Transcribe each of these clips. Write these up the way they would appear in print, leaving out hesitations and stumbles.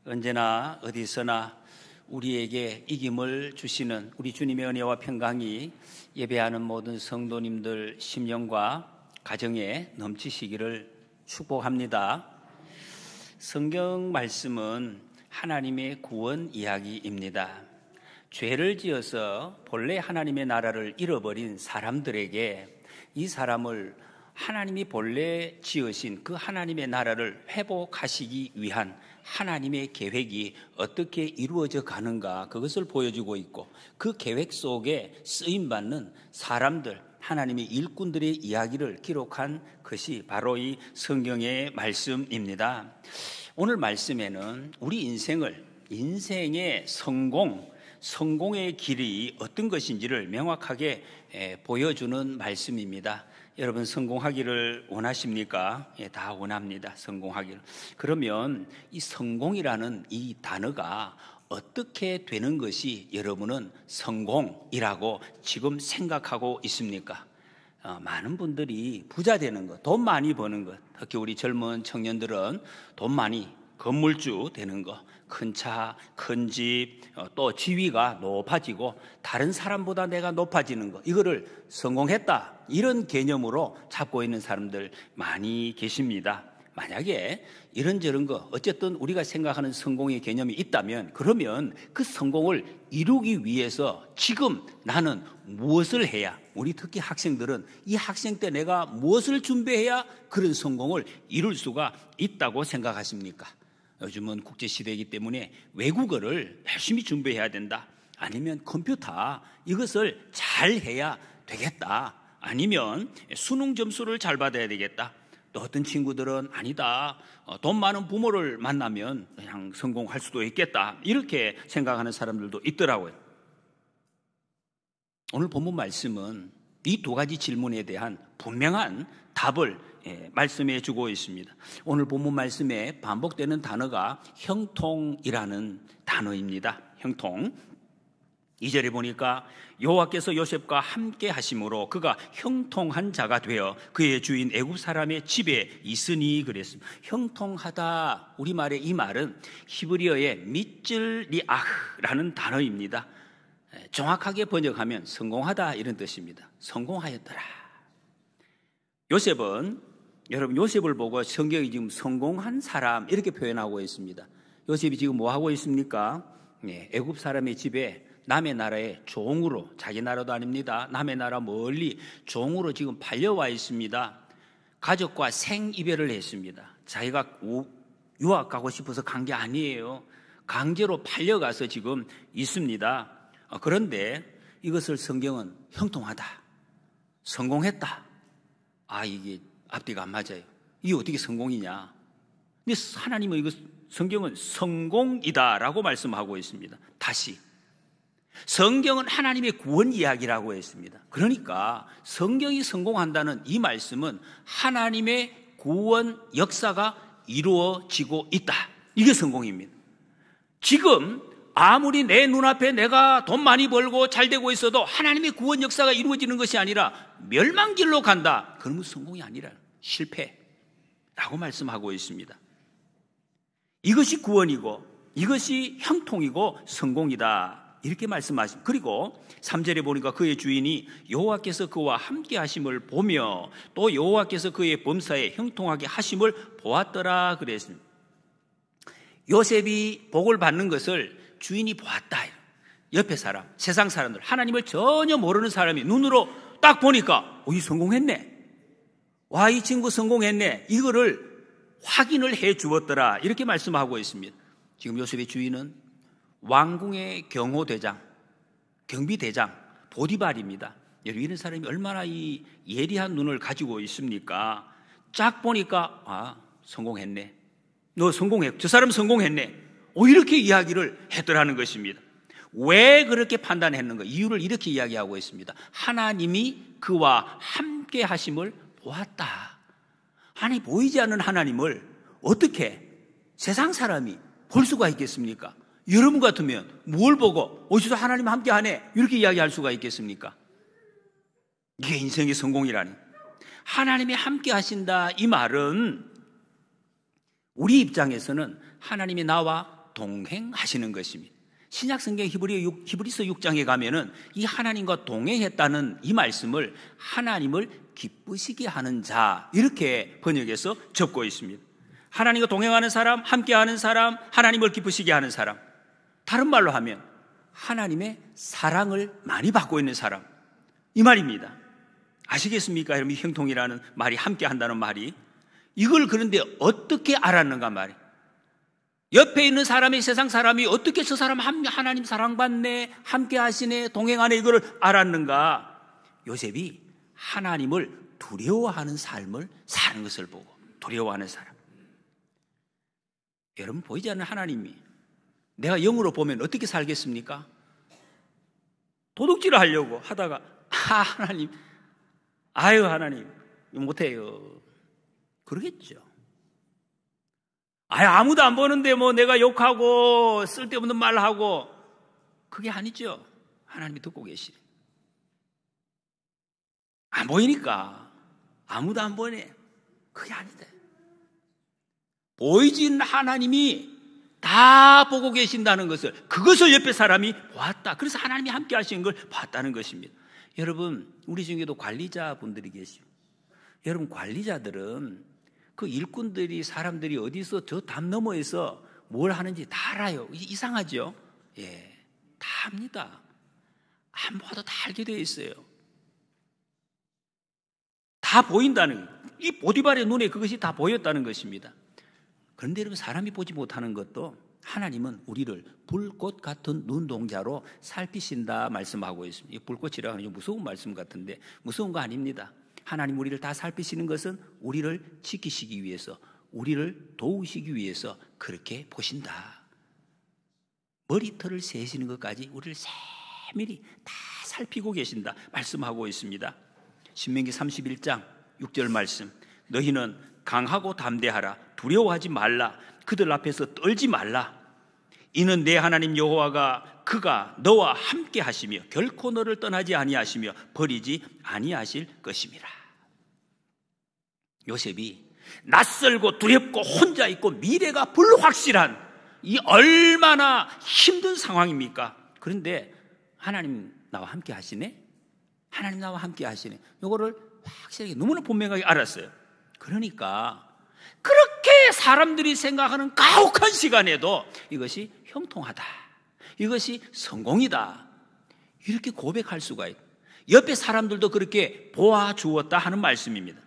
언제나 어디서나 우리에게 이김을 주시는 우리 주님의 은혜와 평강이 예배하는 모든 성도님들 심령과 가정에 넘치시기를 축복합니다. 성경 말씀은 하나님의 구원 이야기입니다. 죄를 지어서 본래 하나님의 나라를 잃어버린 사람들에게 이 사람을 하나님이 본래 지으신 그 하나님의 나라를 회복하시기 위한 하나님의 계획이 어떻게 이루어져 가는가, 그것을 보여주고 있고, 그 계획 속에 쓰임받는 사람들, 하나님의 일꾼들의 이야기를 기록한 것이 바로 이 성경의 말씀입니다. 오늘 말씀에는 우리 인생의 성공의 길이 어떤 것인지를 명확하게 보여주는 말씀입니다. 여러분, 성공하기를 원하십니까? 다 원합니다. 성공하기를. 그러면 이 성공이라는 이 단어가 어떻게 되는 것이 여러분은 성공이라고 지금 생각하고 있습니까? 많은 분들이 부자 되는 것, 돈 많이 버는 것, 특히 우리 젊은 청년들은 돈 많이, 건물주 되는 것, 큰 차, 큰 집, 또 지위가 높아지고 다른 사람보다 내가 높아지는 것, 이거를 성공했다, 이런 개념으로 잡고 있는 사람들 많이 계십니다. 만약에 이런저런 거, 어쨌든 우리가 생각하는 성공의 개념이 있다면, 그러면 그 성공을 이루기 위해서 지금 나는 무엇을 해야, 우리 특히 학생들은 이 학생 때 내가 무엇을 준비해야 그런 성공을 이룰 수가 있다고 생각하십니까? 요즘은 국제시대이기 때문에 외국어를 열심히 준비해야 된다, 아니면 컴퓨터 이것을 잘 해야 되겠다, 아니면 수능 점수를 잘 받아야 되겠다. 또 어떤 친구들은 아니다, 돈 많은 부모를 만나면 그냥 성공할 수도 있겠다, 이렇게 생각하는 사람들도 있더라고요. 오늘 본문 말씀은 이 두 가지 질문에 대한 분명한 답을 말씀해 주고 있습니다. 오늘 본문 말씀에 반복되는 단어가 형통이라는 단어입니다. 형통. 2절에 보니까 여호와께서 요셉과 함께 하심으로 그가 형통한 자가 되어 그의 주인 애굽 사람의 집에 있으니 그랬습니다. 형통하다, 우리말의 이 말은 히브리어의 미즐리아흐라는 단어입니다. 정확하게 번역하면 성공하다, 이런 뜻입니다. 성공하였더라. 요셉은, 여러분, 요셉을 보고 성경이 지금 성공한 사람 이렇게 표현하고 있습니다. 요셉이 지금 뭐 하고 있습니까? 애굽 사람의 집에 남의 나라에 종으로, 자기 나라도 아닙니다, 남의 나라 멀리 종으로 지금 팔려와 있습니다. 가족과 생이별을 했습니다. 자기가 유학 가고 싶어서 간 게 아니에요. 강제로 팔려가서 지금 있습니다. 그런데 이것을 성경은 형통하다, 성공했다, 이게 앞뒤가 안 맞아요. 이게 어떻게 성공이냐? 근데 하나님은 성경은 성공이다라고 말씀하고 있습니다. 다시, 성경은 하나님의 구원 이야기라고 했습니다. 그러니까 성경이 성공한다는 이 말씀은 하나님의 구원 역사가 이루어지고 있다, 이게 성공입니다. 지금 아무리 내 눈앞에 내가 돈 많이 벌고 잘 되고 있어도 하나님의 구원 역사가 이루어지는 것이 아니라 멸망길로 간다, 그러면 성공이 아니라 실패라고 말씀하고 있습니다. 이것이 구원이고 이것이 형통이고 성공이다, 이렇게 말씀하십니다. 그리고 3절에 보니까 그의 주인이 여호와께서 그와 함께 하심을 보며 또 여호와께서 그의 범사에 형통하게 하심을 보았더라 그랬습니다. 요셉이 복을 받는 것을 주인이 보았다. 옆에 사람, 세상 사람들, 하나님을 전혀 모르는 사람이 눈으로 딱 보니까 이 성공했네, 와, 이 친구 성공했네, 이거를 확인을 해 주었더라, 이렇게 말씀하고 있습니다. 지금 요셉의 주인은 왕궁의 경호대장, 경비대장 보디발입니다. 이런 사람이 얼마나 이 예리한 눈을 가지고 있습니까? 쫙 보니까 성공했네, 너 성공해, 저 사람 성공했네, 이렇게 이야기를 했더라는 것입니다. 왜 그렇게 판단했는가? 이유를 이렇게 이야기하고 있습니다. 하나님이 그와 함께 하심을 보았다. 아니, 보이지 않는 하나님을 어떻게 세상 사람이 볼 수가 있겠습니까? 여러분 같으면 뭘 보고 어디서 하나님 함께 하네, 이렇게 이야기할 수가 있겠습니까? 이게 인생의 성공이라니. 하나님이 함께 하신다, 이 말은 우리 입장에서는 하나님이 나와 동행하시는 것입니다. 신약성경 히브리서 6장에 가면은 이 하나님과 동행했다는 이 말씀을 하나님을 기쁘시게 하는 자, 이렇게 번역해서 적고 있습니다. 하나님과 동행하는 사람, 함께하는 사람, 하나님을 기쁘시게 하는 사람. 다른 말로 하면 하나님의 사랑을 많이 받고 있는 사람, 이 말입니다. 아시겠습니까? 여러분, 형통이라는 말이 함께한다는 말이, 이걸 그런데 어떻게 알았는가 말이에요. 옆에 있는 사람이, 세상 사람이 어떻게 저 사람 하나님 사랑받네, 함께하시네, 동행하네, 이걸 알았는가? 요셉이 하나님을 두려워하는 삶을 사는 것을 보고, 두려워하는 사람. 여러분, 보이지 않는 하나님이 내가 영으로 보면 어떻게 살겠습니까? 도둑질을 하려고 하다가 하나님, 아유 하나님 못해요, 그러겠죠. 아무도 안 보는데 뭐 내가 욕하고 쓸데없는 말하고, 그게 아니죠. 하나님이 듣고 계시네. 안 보이니까 아무도 안 보네, 그게 아니다. 보이진 하나님이 다 보고 계신다는 것을, 그것을 옆에 사람이 보았다. 그래서 하나님이 함께 하시는 걸 봤다는 것입니다. 여러분, 우리 중에도 관리자분들이 계시죠. 여러분, 관리자들은 그 일꾼들이, 사람들이 어디서 저 담 너머에서 뭘 하는지 다 알아요. 이상하죠? 예, 다 압니다. 안 봐도 다 알게 되어 있어요. 다 보인다는 거예요. 이 보디발의 눈에 그것이 다 보였다는 것입니다. 그런데 여러분, 사람이 보지 못하는 것도 하나님은 우리를 불꽃 같은 눈동자로 살피신다 말씀하고 있습니다. 이 불꽃이라고 하는 무서운 말씀 같은데 무서운 거 아닙니다. 하나님 우리를 다 살피시는 것은 우리를 지키시기 위해서, 우리를 도우시기 위해서 그렇게 보신다. 머리털을 세시는 것까지 우리를 세밀히 다 살피고 계신다 말씀하고 있습니다. 신명기 31장 6절 말씀, 너희는 강하고 담대하라. 두려워하지 말라. 그들 앞에서 떨지 말라. 이는 내 하나님 여호와가 그가 너와 함께 하시며 결코 너를 떠나지 아니하시며 버리지 아니하실 것임이라. 요셉이 낯설고 두렵고 혼자 있고 미래가 불확실한 이 얼마나 힘든 상황입니까? 그런데 하나님 나와 함께 하시네? 하나님 나와 함께 하시네. 이거를 확실하게 너무나 분명하게 알았어요. 그러니까 그렇게 사람들이 생각하는 가혹한 시간에도 이것이 형통하다, 이것이 성공이다, 이렇게 고백할 수가 있다. 옆에 사람들도 그렇게 보아주었다 하는 말씀입니다.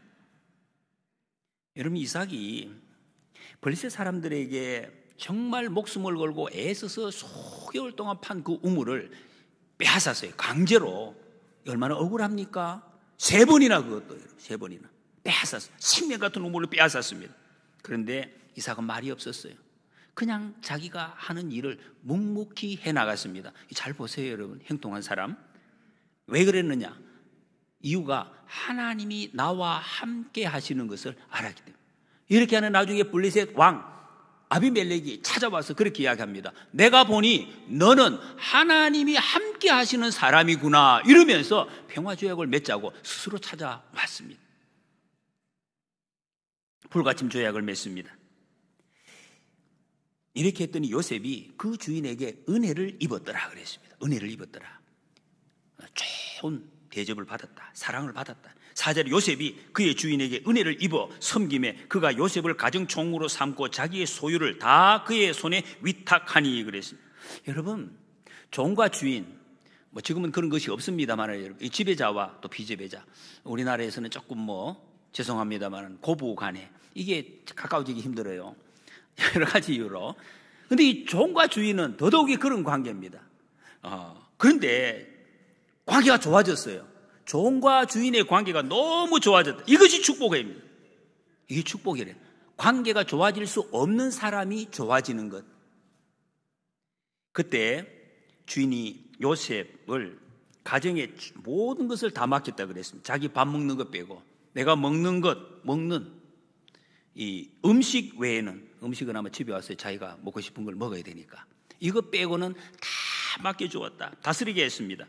여러분, 이삭이 블레셋 사람들에게 정말 목숨을 걸고 애써서 수개월 동안 판 그 우물을 빼앗았어요. 강제로. 얼마나 억울합니까? 3번이나, 그것도 3번이나 빼앗았어요. 생명 같은 우물을 빼앗았습니다. 그런데 이삭은 말이 없었어요. 그냥 자기가 하는 일을 묵묵히 해나갔습니다. 잘 보세요, 여러분. 형통한 사람. 왜 그랬느냐? 이유가 하나님이 나와 함께 하시는 것을 알았기 때문에. 이렇게 하는 나중에 블레셋 왕 아비멜렉이 찾아와서 그렇게 이야기합니다. 내가 보니 너는 하나님이 함께 하시는 사람이구나, 이러면서 평화조약을 맺자고 스스로 찾아왔습니다. 불가침 조약을 맺습니다. 이렇게 했더니 요셉이 그 주인에게 은혜를 입었더라 그랬습니다. 은혜를 입었더라. 좋은 대접을 받았다, 사랑을 받았다. 4절에 요셉이 그의 주인에게 은혜를 입어 섬김에 그가 요셉을 가정총무로 삼고 자기의 소유를 다 그의 손에 위탁하니 그랬습니다. 여러분, 종과 주인, 뭐 지금은 그런 것이 없습니다만, 여러분, 지배자와 또 비지배자, 우리나라에서는 조금 죄송합니다만 고부 간에 이게 가까워지기 힘들어요. 여러 가지 이유로. 그런데 이 종과 주인은 더더욱이 그런 관계입니다. 그런데 관계가 좋아졌어요. 종과 주인의 관계가 너무 좋아졌다. 이것이 축복입니다. 이게 축복이래. 관계가 좋아질 수 없는 사람이 좋아지는 것. 그때 주인이 요셉을 가정의 모든 것을 다 맡겼다 그랬습니다. 자기 밥 먹는 것 빼고, 내가 먹는 이 음식 외에는, 음식은 아마 집에 와서 자기가 먹고 싶은 걸 먹어야 되니까 이거 빼고는 다 맡겨주었다. 다스리게 했습니다.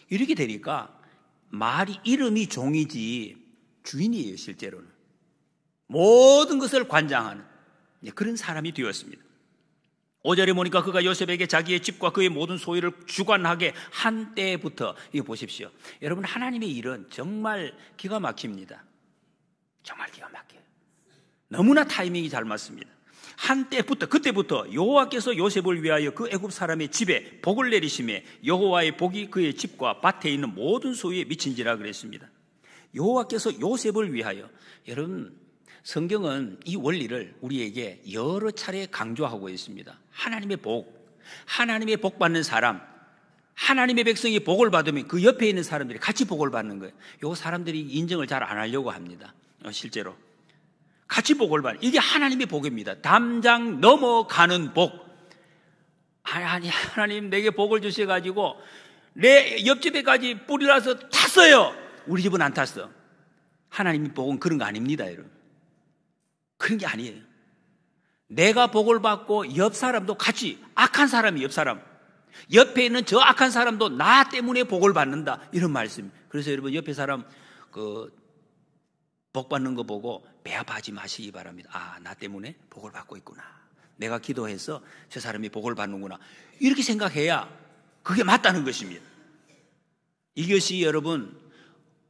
이렇게 되니까 말이, 이름이 종이지 주인이에요. 실제로는 모든 것을 관장하는 그런 사람이 되었습니다. 5절에 보니까 그가 요셉에게 자기의 집과 그의 모든 소유를 주관하게 한 때부터, 이거 보십시오. 여러분, 하나님의 일은 정말 기가 막힙니다. 정말 기가 막혀요. 너무나 타이밍이 잘 맞습니다. 한때부터, 그때부터 여호와께서 요셉을 위하여 그 애굽 사람의 집에 복을 내리심에 여호와의 복이 그의 집과 밭에 있는 모든 소유에 미친지라 그랬습니다. 여호와께서 요셉을 위하여, 여러분, 성경은 이 원리를 우리에게 여러 차례 강조하고 있습니다. 하나님의 복 받는 사람, 하나님의 백성이 복을 받으면 그 옆에 있는 사람들이 같이 복을 받는 거예요. 요 사람들이 인정을 잘 안 하려고 합니다. 실제로 같이 복을 받는, 이게 하나님의 복입니다. 담장 넘어가는 복. 아니, 하나님 내게 복을 주셔가지고 내 옆집에까지 뿌리라서 탔어요. 우리 집은 안 탔어. 하나님의 복은 그런 거 아닙니다, 여러분. 그런 게 아니에요. 내가 복을 받고 옆 사람도 같이, 악한 사람이 옆 사람, 옆에 있는 저 악한 사람도 나 때문에 복을 받는다, 이런 말씀. 그래서 여러분, 옆에 사람 복 받는 거 보고 배아파하지 마시기 바랍니다. 아, 나 때문에 복을 받고 있구나, 내가 기도해서 저 사람이 복을 받는구나, 이렇게 생각해야 그게 맞다는 것입니다. 이것이 여러분,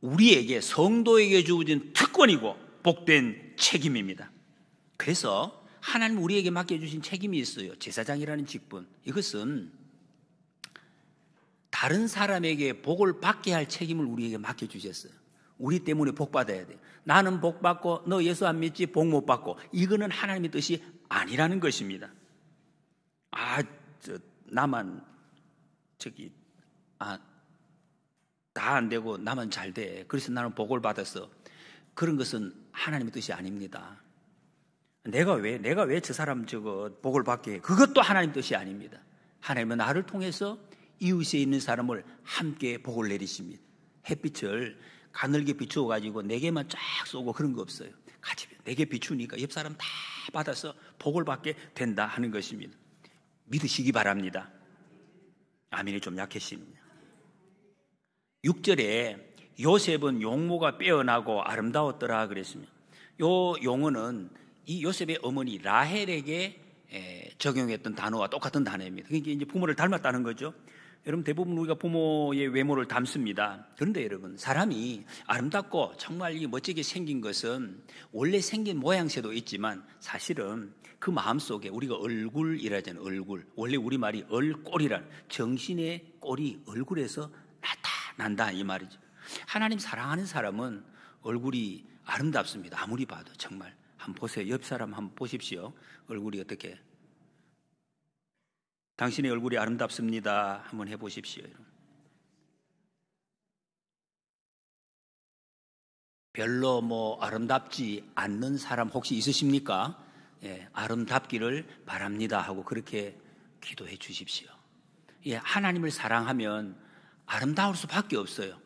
우리에게, 성도에게 주어진 특권이고 복된 책임입니다. 그래서 하나님 우리에게 맡겨주신 책임이 있어요. 제사장이라는 직분. 이것은 다른 사람에게 복을 받게 할 책임을 우리에게 맡겨주셨어요. 우리 때문에 복 받아야 돼요. 나는 복 받고 너 예수 안 믿지, 복 못 받고, 이거는 하나님의 뜻이 아니라는 것입니다. 나만 다 안 되고 나만 잘 돼, 그래서 나는 복을 받았어, 그런 것은 하나님의 뜻이 아닙니다. 내가 왜 저 사람 복을 받게 해? 그것도 하나님 뜻이 아닙니다. 하나님은 나를 통해서 이웃에 있는 사람을 함께 복을 내리십니다. 햇빛을 가늘게 비추어 가지고 내게만 쫙 쏘고 그런 거 없어요. 같이 내게 비추니까 옆 사람 다 받아서 복을 받게 된다 하는 것입니다. 믿으시기 바랍니다. 아멘이 좀 약해지네요. 6절에 요셉은 용모가 빼어나고 아름다웠더라 그랬습니다. 요 용어는 이 요셉의 어머니 라헬에게 적용했던 단어와 똑같은 단어입니다. 그러니까 이제 부모를 닮았다는 거죠. 여러분, 대부분 우리가 부모의 외모를 닮습니다. 그런데 여러분, 사람이 아름답고 정말 멋지게 생긴 것은 원래 생긴 모양새도 있지만 사실은 그 마음속에, 우리가 얼굴이라잖아요. 얼굴. 원래 우리말이 얼꼴이란, 정신의 꼴이 얼굴에서 나타난다, 이 말이죠. 하나님 사랑하는 사람은 얼굴이 아름답습니다. 아무리 봐도. 정말 한번 보세요. 옆 사람 한번 보십시오. 얼굴이 어떻게, 당신의 얼굴이 아름답습니다, 한번 해보십시오. 별로 아름답지 않는 사람 혹시 있으십니까? 아름답기를 바랍니다 하고 그렇게 기도해 주십시오. 하나님을 사랑하면 아름다울 수밖에 없어요.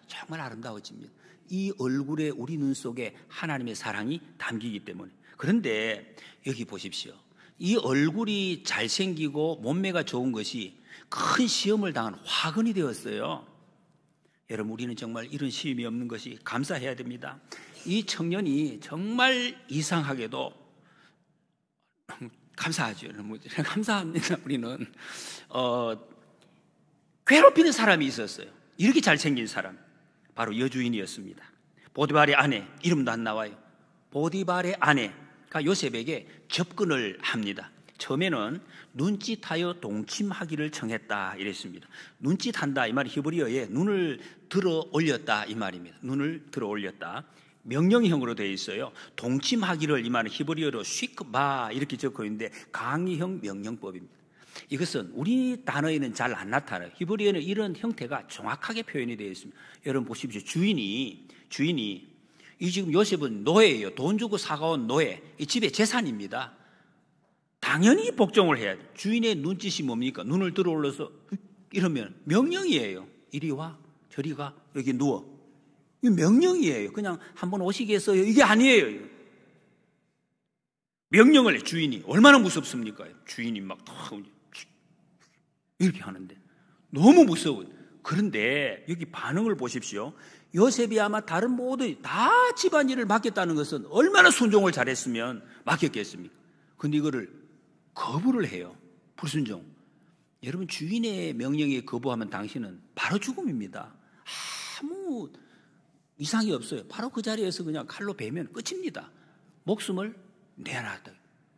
정말 아름다워집니다. 이 얼굴에, 우리 눈 속에 하나님의 사랑이 담기기 때문에. 그런데 여기 보십시오. 이 얼굴이 잘생기고 몸매가 좋은 것이 큰 시험을 당한 화근이 되었어요. 여러분, 우리는 정말 이런 시험이 없는 것이 감사해야 됩니다. 이 청년이 정말 이상하게도 감사하죠. 감사합니다. 우리는 괴롭히는 사람이 있었어요. 이렇게 잘생긴 사람, 바로 여주인이었습니다. 보디발의 아내, 이름도 안 나와요. 보디발의 아내가 요셉에게 접근을 합니다. 처음에는 눈짓하여 동침하기를 청했다 이랬습니다. 눈짓한다, 이 말이 히브리어에 눈을 들어 올렸다 이 말입니다. 눈을 들어 올렸다. 명령형으로 되어 있어요. 동침하기를, 이 말은 히브리어로 쉬크바 이렇게 적혀 있는데 강의형 명령법입니다. 이것은 우리 단어에는 잘 안 나타나요. 히브리어는 이런 형태가 정확하게 표현이 되어 있습니다. 여러분 보십시오. 주인이 이 지금 요셉은 노예예요. 돈 주고 사가온 노예. 이 집의 재산입니다. 당연히 복종을 해야 돼. 주인의 눈짓이 뭡니까? 눈을 들어 올려서 이러면 명령이에요. 이리 와, 저리 가, 여기 누워. 이 명령이에요. 그냥 한번 오시게 했어요, 이게 아니에요. 명령을 해. 주인이 얼마나 무섭습니까? 주인이 막 이렇게 하는데 너무 무서워요. 그런데 여기 반응을 보십시오. 요셉이 아마 다른 모든 다 집안일을 맡겼다는 것은 얼마나 순종을 잘했으면 맡겼겠습니까? 근데 이거를 거부를 해요. 불순종. 여러분, 주인의 명령에 거부하면 당신은 바로 죽음입니다. 아무 이상이 없어요. 바로 그 자리에서 그냥 칼로 베면 끝입니다. 목숨을 내놨다.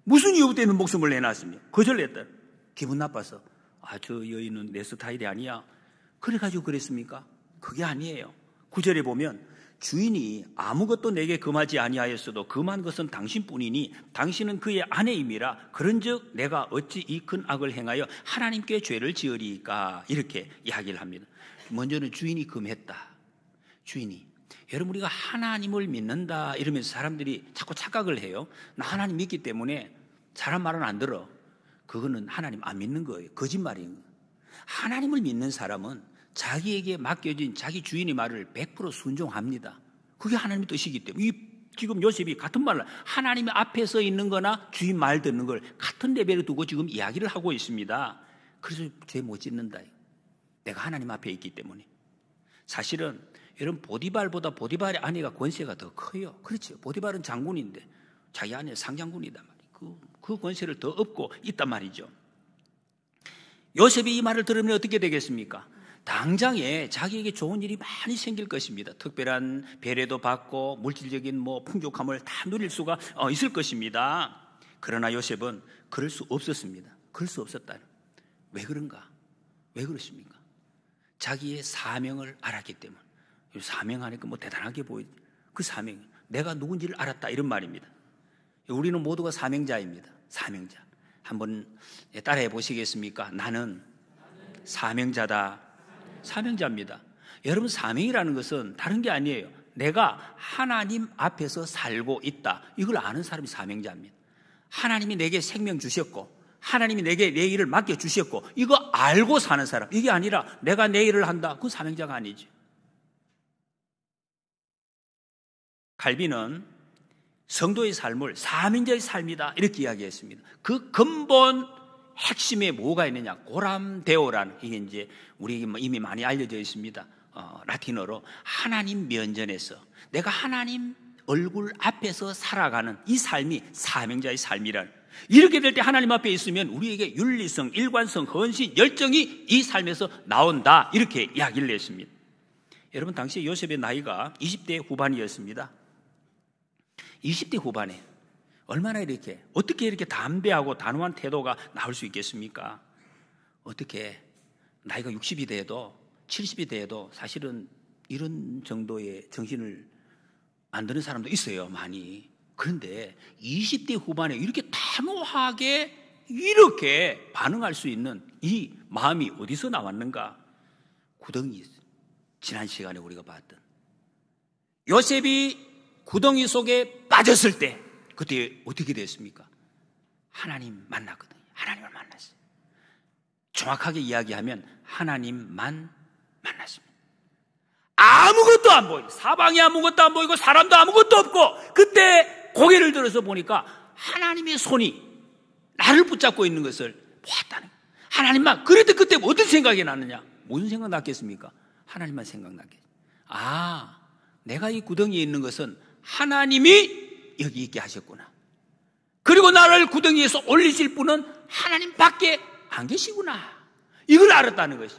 무슨 이유 때문에 목숨을 내놨습니까? 거절했다. 기분 나빠서 저 여인은 내 스타일이 아니야. 그래가지고 그랬습니까? 그게 아니에요. 9절에 보면 주인이 아무것도 내게 금하지 아니하였어도 금한 것은 당신뿐이니 당신은 그의 아내임이라. 그런즉 내가 어찌 이 큰 악을 행하여 하나님께 죄를 지으리까. 이렇게 이야기를 합니다. 먼저는 주인이 금했다. 주인이. 여러분, 우리가 하나님을 믿는다 이러면서 사람들이 자꾸 착각을 해요. 나 하나님 믿기 때문에 사람 말은 안 들어. 그거는 하나님 안 믿는 거예요. 거짓말인 거예요. 하나님을 믿는 사람은 자기에게 맡겨진 자기 주인의 말을 100% 순종합니다. 그게 하나님의 뜻이기 때문에. 지금 요셉이 같은 말을 하나님 앞에 서 있는 거나 주인 말 듣는 걸 같은 레벨에 두고 지금 이야기를 하고 있습니다. 그래서 죄 못 짓는다. 내가 하나님 앞에 있기 때문에. 사실은 여러분, 보디발보다 보디발의 아내가 권세가 더 커요. 그렇죠. 보디발은 장군인데 자기 아내는 상장군이단 말이에요. 그 권세를 더 얻고 있단 말이죠. 요셉이 이 말을 들으면 어떻게 되겠습니까? 당장에 자기에게 좋은 일이 많이 생길 것입니다. 특별한 배려도 받고 물질적인 풍족함을 다 누릴 수가 있을 것입니다. 그러나 요셉은 그럴 수 없었습니다. 그럴 수 없었다. 왜 그런가? 왜 그렇습니까? 자기의 사명을 알았기 때문에. 사명하니까 대단하게 보이죠. 그 사명, 내가 누군지를 알았다 이런 말입니다. 우리는 모두가 사명자입니다. 사명자. 한번 따라해 보시겠습니까? 나는 사명자다. 사명자입니다. 여러분, 사명이라는 것은 다른 게 아니에요. 내가 하나님 앞에서 살고 있다. 이걸 아는 사람이 사명자입니다. 하나님이 내게 생명 주셨고 하나님이 내게 내 일을 맡겨주셨고 이거 알고 사는 사람. 이게 아니라 내가 내 일을 한다. 그건 사명자가 아니지. 칼빈은 성도의 삶을 사명자의 삶이다 이렇게 이야기했습니다. 그 근본 핵심에 뭐가 있느냐? 고람데오라는, 이게 이제 우리에게 이미 많이 알려져 있습니다. 라틴어로 하나님 면전에서 내가 하나님 얼굴 앞에서 살아가는 이 삶이 사명자의 삶이라는. 이렇게 될 때 하나님 앞에 있으면 우리에게 윤리성, 일관성, 헌신, 열정이 이 삶에서 나온다 이렇게 이야기를 했습니다. 여러분, 당시 요셉의 나이가 20대 후반이었습니다. 20대 후반에 얼마나 어떻게 이렇게 담대하고 단호한 태도가 나올 수 있겠습니까? 어떻게 나이가 60이 돼도 70이 돼도 사실은 이런 정도의 정신을 안 드는 사람도 있어요, 많이. 그런데 20대 후반에 이렇게 단호하게 이렇게 반응할 수 있는 이 마음이 어디서 나왔는가? 구덩이, 지난 시간에 우리가 봤던 요셉이 구덩이 속에 빠졌을 때 그때 어떻게 됐습니까? 하나님 만났거든요. 하나님을 만났어요. 정확하게 이야기하면 하나님만 만났습니다. 아무것도 안 보이고 사방에 아무것도 안 보이고 사람도 아무것도 없고 그때 고개를 들어서 보니까 하나님의 손이 나를 붙잡고 있는 것을 보았다는 거예요. 하나님만. 그래도 그때 어떤 생각이 났느냐? 무슨 생각 났겠습니까? 하나님만 생각났겠죠. 내가 이 구덩이에 있는 것은 하나님이 여기 있게 하셨구나. 그리고 나를 구덩이에서 올리실 분은 하나님밖에 안 계시구나. 이걸 알았다는 것이.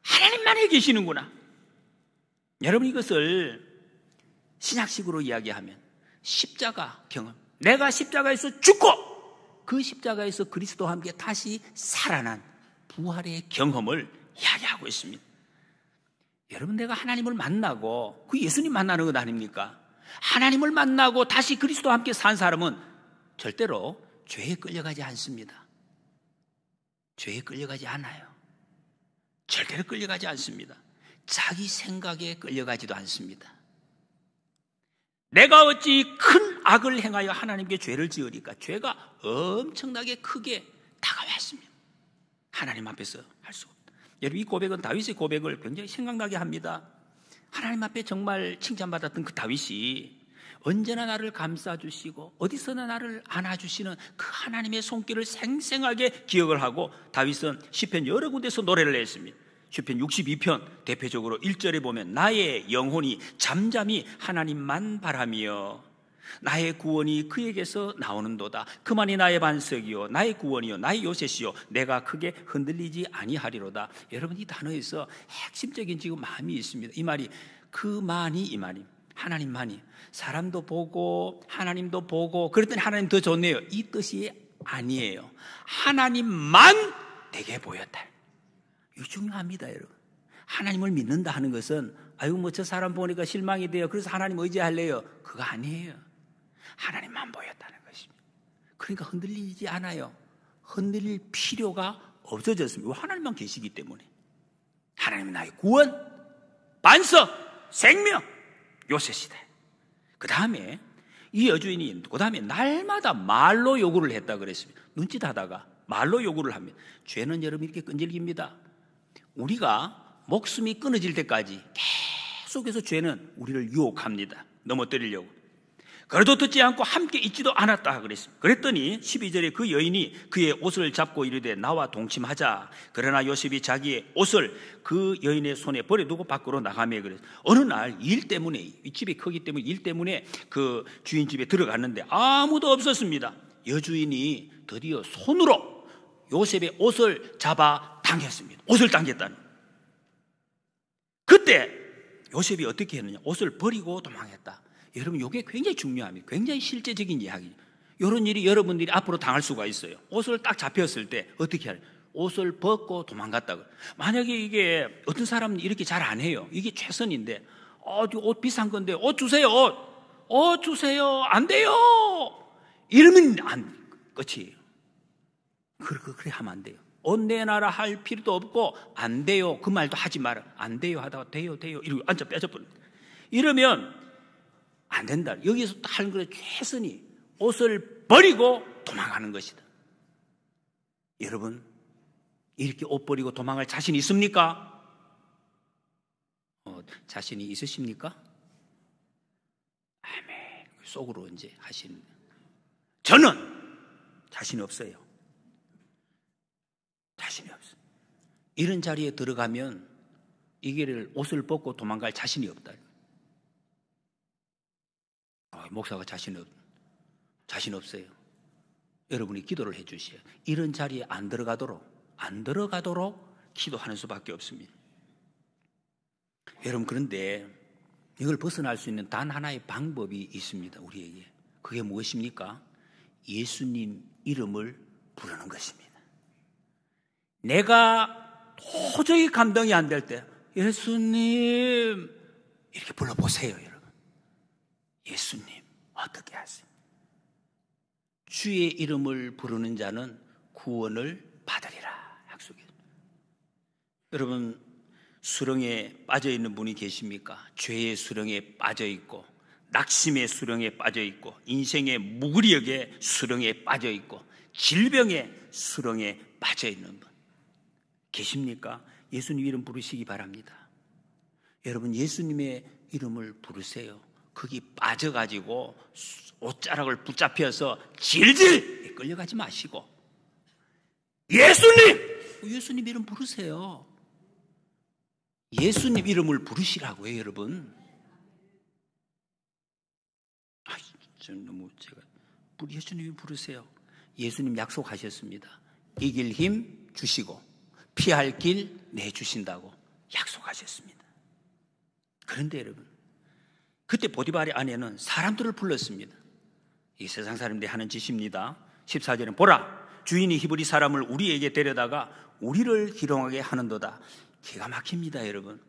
하나님만에 계시는구나. 여러분, 이것을 신약식으로 이야기하면 십자가 경험. 내가 십자가에서 죽고 그 십자가에서 그리스도와 함께 다시 살아난 부활의 경험을 이야기하고 있습니다. 여러분, 내가 하나님을 만나고 그 예수님 만나는 것 아닙니까? 하나님을 만나고 다시 그리스도와 함께 산 사람은 절대로 죄에 끌려가지 않습니다. 죄에 끌려가지 않아요. 절대로 끌려가지 않습니다. 자기 생각에 끌려가지도 않습니다. 내가 어찌 큰 악을 행하여 하나님께 죄를 지으리까? 죄가 엄청나게 크게 다가왔습니다. 하나님 앞에서 할 수 없다. 여러분, 이 고백은 다윗의 고백을 굉장히 생각나게 합니다. 하나님 앞에 정말 칭찬받았던 그 다윗이 언제나 나를 감싸주시고 어디서나 나를 안아주시는 그 하나님의 손길을 생생하게 기억을 하고 다윗은 시편 여러 군데서 노래를 했습니다. 시편 62편 대표적으로 1절에 보면 나의 영혼이 잠잠히 하나님만 바라며 나의 구원이 그에게서 나오는도다. 그만이 나의 반석이요 나의 구원이요 나의 요새시요 내가 크게 흔들리지 아니하리로다. 여러분, 이 단어에서 핵심적인 지금 마음이 있습니다. 이 말이 그만이, 이 말이 하나님만이, 사람도 보고 하나님도 보고 그랬더니 하나님 더 좋네요, 이 뜻이 아니에요. 하나님만 내게 보였다. 이거 중요합니다. 여러분, 하나님을 믿는다 하는 것은 아이고 뭐 저 사람 보니까 실망이 돼요, 그래서 하나님 의지할래요, 그거 아니에요. 하나님만 보였다는 것입니다. 그러니까 흔들리지 않아요. 흔들릴 필요가 없어졌습니다. 하나님만 계시기 때문에. 하나님은 나의 구원, 반석, 생명, 요새시다. 그 다음에 이 여주인이 그 다음에 날마다 말로 요구를 했다 그랬습니다. 눈짓하다가 말로 요구를 합니다. 죄는 여러분 이렇게 끈질깁니다. 우리가 목숨이 끊어질 때까지 계속해서 죄는 우리를 유혹합니다. 넘어뜨리려고. 그래도 듣지 않고 함께 있지도 않았다 그랬습니다. 그랬더니 12절에 그 여인이 그의 옷을 잡고 이르되 나와 동침하자. 그러나 요셉이 자기의 옷을 그 여인의 손에 버려두고 밖으로 나가며 그랬어요. 어느 날 일 때문에, 이 집이 크기 때문에 일 때문에 그 주인 집에 들어갔는데 아무도 없었습니다. 여주인이 드디어 손으로 요셉의 옷을 잡아 당겼습니다. 옷을 당겼다는. 그때 요셉이 어떻게 했느냐, 옷을 버리고 도망했다. 여러분, 이게 굉장히 중요합니다. 굉장히 실제적인 이야기죠. 이런 일이 여러분들이 앞으로 당할 수가 있어요. 옷을 딱 잡혔을 때 어떻게 해야 돼요? 옷을 벗고 도망갔다고. 만약에 이게 어떤 사람은 이렇게 잘 안 해요. 이게 최선인데, 옷 비싼 건데 옷 주세요, 옷 주세요, 안 돼요, 이러면 끝이에요. 그래 하면 안 돼요. 옷 내놔라 할 필요도 없고 안 돼요 그 말도 하지 마라. 안 돼요 하다가 돼요 이러고 앉아 뺏어버립니다. 이러면 안 된다. 여기서 하는 것의 최선이 옷을 버리고 도망가는 것이다. 여러분, 이렇게 옷 버리고 도망갈 자신 있습니까? 자신이 있으십니까? 아멘. 속으로 이제 하시는. 저는 자신이 없어요. 자신이 없어요. 이런 자리에 들어가면 이 길을 옷을 벗고 도망갈 자신이 없다. 목사가 자신 없어요. 여러분이 기도를 해 주셔야 해요. 이런 자리에 안 들어가도록 기도하는 수밖에 없습니다. 여러분, 그런데 이걸 벗어날 수 있는 단 하나의 방법이 있습니다. 우리에게. 그게 무엇입니까? 예수님 이름을 부르는 것입니다. 내가 도저히 감당이 안 될 때 예수님 이렇게 불러보세요. 여러분, 예수님 어떻게 하세요? 주의 이름을 부르는 자는 구원을 받으리라 약속했습니다. 여러분, 수렁에 빠져있는 분이 계십니까? 죄의 수렁에 빠져있고 낙심의 수렁에 빠져있고 인생의 무기력의 수렁에 빠져있고 질병의 수렁에 빠져있는 분 계십니까? 예수님 이름 부르시기 바랍니다. 여러분, 예수님의 이름을 부르세요. 거기 빠져가지고 옷자락을 붙잡혀서 질질 끌려가지 마시고 예수님 이름 부르세요. 예수님 이름을 부르시라고요. 여러분, 예수님 이름 부르세요. 예수님 약속하셨습니다. 이길 힘 주시고 피할 길 내주신다고 약속하셨습니다. 그런데 여러분, 그때 보디발의 아내는 사람들을 불렀습니다. 이 세상 사람들이 하는 짓입니다. 14절에 보라, 주인이 히브리 사람을 우리에게 데려다가 우리를 희롱하게 하는도다. 기가 막힙니다. 여러분,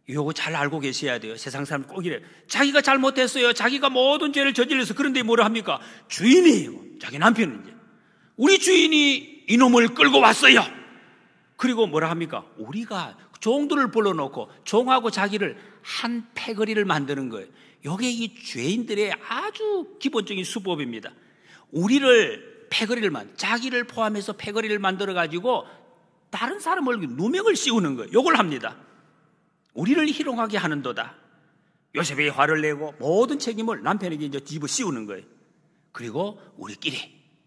이거 잘 알고 계셔야 돼요. 세상 사람 꼭 이래. 자기가 잘못했어요. 자기가 모든 죄를 저질러서. 그런데 뭐라 합니까? 주인이, 자기 남편은 이제 우리 주인이 이놈을 끌고 왔어요. 그리고 뭐라 합니까? 우리가 종들을 불러놓고 종하고 자기를 한 패거리를 만드는 거예요. 이게 이 죄인들의 아주 기본적인 수법입니다. 우리를 패거리를 자기를 포함해서 패거리를 만들어 가지고 다른 사람 얼굴 누명을 씌우는 거예요. 이걸 합니다. 우리를 희롱하게 하는도다. 요셉이 화를 내고 모든 책임을 남편에게 이제 뒤집어 씌우는 거예요. 그리고 우리끼리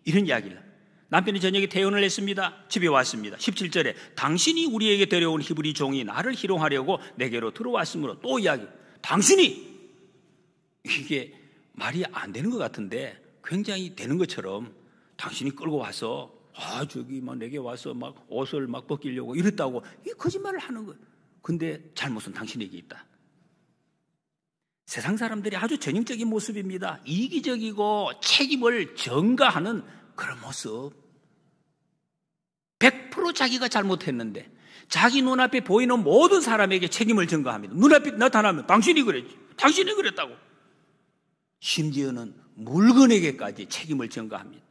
이런 이야기를. 남편이 저녁에 퇴원을 했습니다. 집에 왔습니다. 17절에 당신이 우리에게 데려온 히브리 종이 나를 희롱하려고 내게로 들어왔으므로 또 이야기. 당신이 이게 말이 안 되는 것 같은데 굉장히 되는 것처럼 당신이 끌고 와서 저기 막 내게 와서 막 옷을 막 벗기려고 이랬다고 이 거짓말을 하는 거예요. 근데 잘못은 당신에게 있다. 세상 사람들이 아주 전형적인 모습입니다. 이기적이고 책임을 전가하는 그런 모습. 100% 자기가 잘못했는데 자기 눈앞에 보이는 모든 사람에게 책임을 전가합니다. 눈앞에 나타나면 당신이 그랬지, 당신이 그랬다고. 심지어는 물건에게까지 책임을 전가합니다.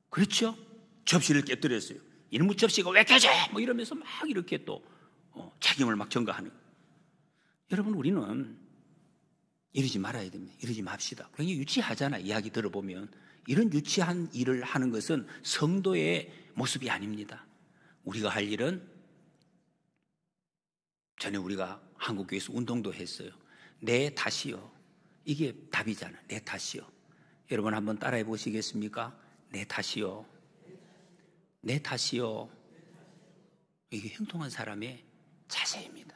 그렇죠? 접시를 깨뜨렸어요. 이놈의 접시가 왜 깨져? 뭐 이러면서 막 이렇게 또 책임을 막 전가하는 거예요. 여러분, 우리는 이러지 말아야 됩니다. 이러지 맙시다. 굉장히 유치하잖아. 이야기 들어보면 이런 유치한 일을 하는 것은 성도의 모습이 아닙니다. 우리가 할 일은, 전에 우리가 한국교회에서 운동도 했어요. 내 탓이요. 이게 답이잖아. 내 탓이요. 여러분 한번 따라해 보시겠습니까? 내 탓이요. 내 탓이요. 이게 형통한 사람의 자세입니다.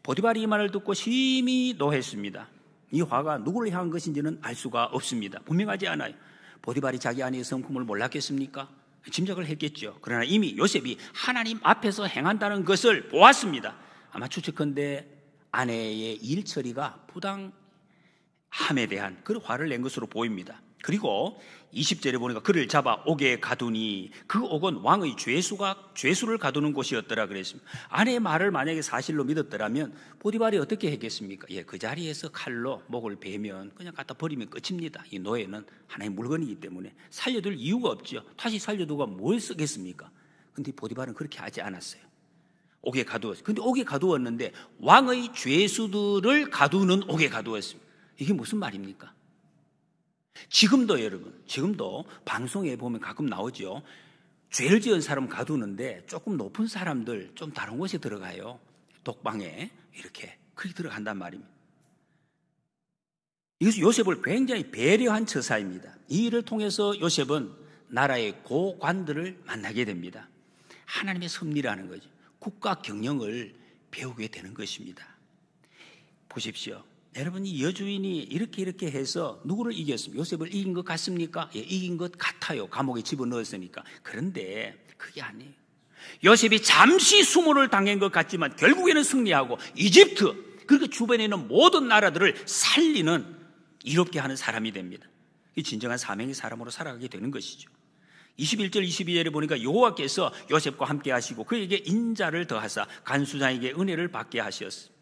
보디발이 이 말을 듣고 심히 노했습니다. 이 화가 누구를 향한 것인지는 알 수가 없습니다. 분명하지 않아요. 보디발이 자기 아내의 성품을 몰랐겠습니까? 짐작을 했겠죠. 그러나 이미 요셉이 하나님 앞에서 행한다는 것을 보았습니다. 아마 추측컨대 아내의 일 처리가 부당함에 대한 그런 화를 낸 것으로 보입니다. 그리고 20절에 보니까 그를 잡아 옥에 가두니 그 옥은 왕의 죄수를 가두는 곳이었더라 그랬습니다. 아내의 말을 만약에 사실로 믿었더라면 보디발이 어떻게 했겠습니까? 그 자리에서 칼로 목을 베면 그냥 갖다 버리면 끝입니다. 이 노예는 하나의 물건이기 때문에 살려둘 이유가 없죠. 다시 살려두고 뭘 쓰겠습니까? 근데 보디발은 그렇게 하지 않았어요. 옥에 가두었어요. 근데 옥에 가두었는데 왕의 죄수들을 가두는 옥에 가두었습니다. 이게 무슨 말입니까? 지금도 여러분, 지금도 방송에 보면 가끔 나오죠. 죄를 지은 사람 가두는데 조금 높은 사람들 좀 다른 곳에 들어가요. 독방에 이렇게 그렇게 들어간단 말입니다. 이것이 요셉을 굉장히 배려한 처사입니다. 이 일을 통해서 요셉은 나라의 고관들을 만나게 됩니다. 하나님의 섭리라는 거죠. 국가 경영을 배우게 되는 것입니다. 보십시오. 여러분, 이 여주인이 이렇게 해서 누구를 이겼습니까? 요셉을 이긴 것 같습니까? 이긴 것 같아요. 감옥에 집어넣었으니까. 그런데 그게 아니에요. 요셉이 잠시 수모를 당한 것 같지만 결국에는 승리하고 이집트, 그렇게 주변에 있는 모든 나라들을 살리는, 이롭게 하는 사람이 됩니다. 이 진정한 사명의 사람으로 살아가게 되는 것이죠. 21절 22절에 보니까 여호와께서 요셉과 함께 하시고 그에게 인자를 더하사 간수장에게 은혜를 받게 하셨습니다.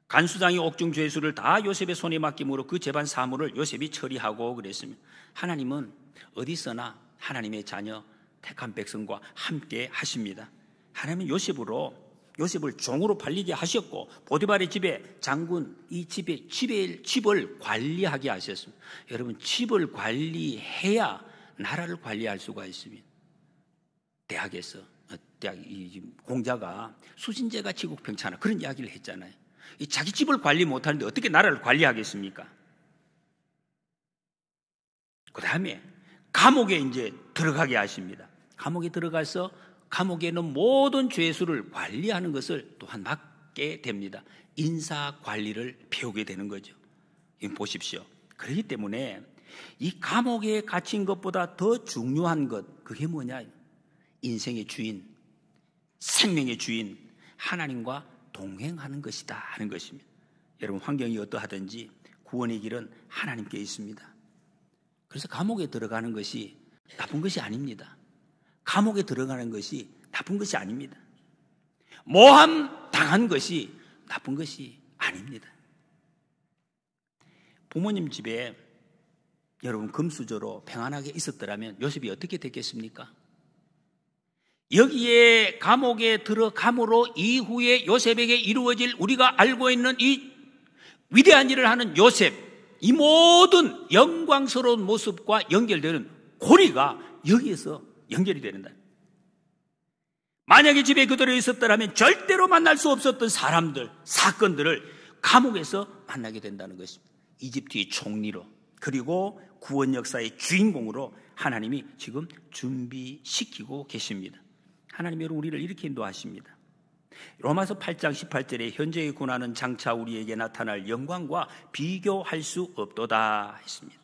간수장이 옥중 죄수를 다 요셉의 손에 맡김으로 그 재반 사물을 요셉이 처리하고 그랬습니다. 하나님은 어디서나 하나님의 자녀 택한 백성과 함께 하십니다. 하나님은 요셉을 종으로 팔리게 하셨고 보디발의 집에 장군, 이 집을 관리하게 하셨습니다. 여러분, 집을 관리해야 나라를 관리할 수가 있습니다. 대학에서 공자가 수신제가 지국평천하 그런 이야기를 했잖아요. 자기 집을 관리 못하는데 어떻게 나라를 관리하겠습니까? 그 다음에 감옥에 이제 들어가게 하십니다. 감옥에 들어가서 감옥에 있는 모든 죄수를 관리하는 것을 또한 맡게 됩니다. 인사 관리를 배우게 되는 거죠. 이거 보십시오. 그렇기 때문에 이 감옥에 갇힌 것보다 더 중요한 것, 그게 뭐냐? 인생의 주인, 생명의 주인, 하나님과 동행하는 것이다 하는 것입니다. 여러분, 환경이 어떠하든지 구원의 길은 하나님께 있습니다. 그래서 감옥에 들어가는 것이 나쁜 것이 아닙니다. 감옥에 들어가는 것이 나쁜 것이 아닙니다. 모함 당한 것이 나쁜 것이 아닙니다. 부모님 집에 여러분 금수저로 평안하게 있었더라면 요셉이 어떻게 됐겠습니까? 여기에 감옥에 들어감으로 이후에 요셉에게 이루어질 우리가 알고 있는 이 위대한 일을 하는 요셉, 이 모든 영광스러운 모습과 연결되는 고리가 여기에서 연결이 된다. 만약에 집에 그대로 있었더라면 절대로 만날 수 없었던 사람들, 사건들을 감옥에서 만나게 된다는 것입니다. 이집트의 총리로, 그리고 구원 역사의 주인공으로 하나님이 지금 준비시키고 계십니다. 하나님이 우리를 이렇게 인도하십니다. 로마서 8장 18절에 현재의 고난은 장차 우리에게 나타날 영광과 비교할 수 없도다 했습니다.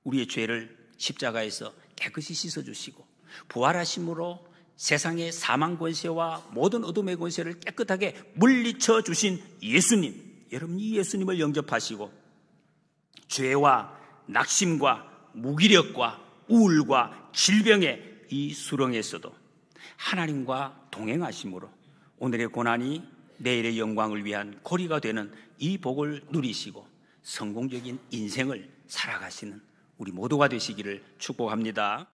우리의 죄를 십자가에서 깨끗이 씻어주시고 부활하심으로 세상의 사망 권세와 모든 어둠의 권세를 깨끗하게 물리쳐 주신 예수님, 여러분 이 예수님을 영접하시고 죄와 낙심과 무기력과 우울과 질병의 이 수렁에서도 하나님과 동행하심으로 오늘의 고난이 내일의 영광을 위한 고리가 되는 이 복을 누리시고 성공적인 인생을 살아가시는 우리 모두가 되시기를 축복합니다.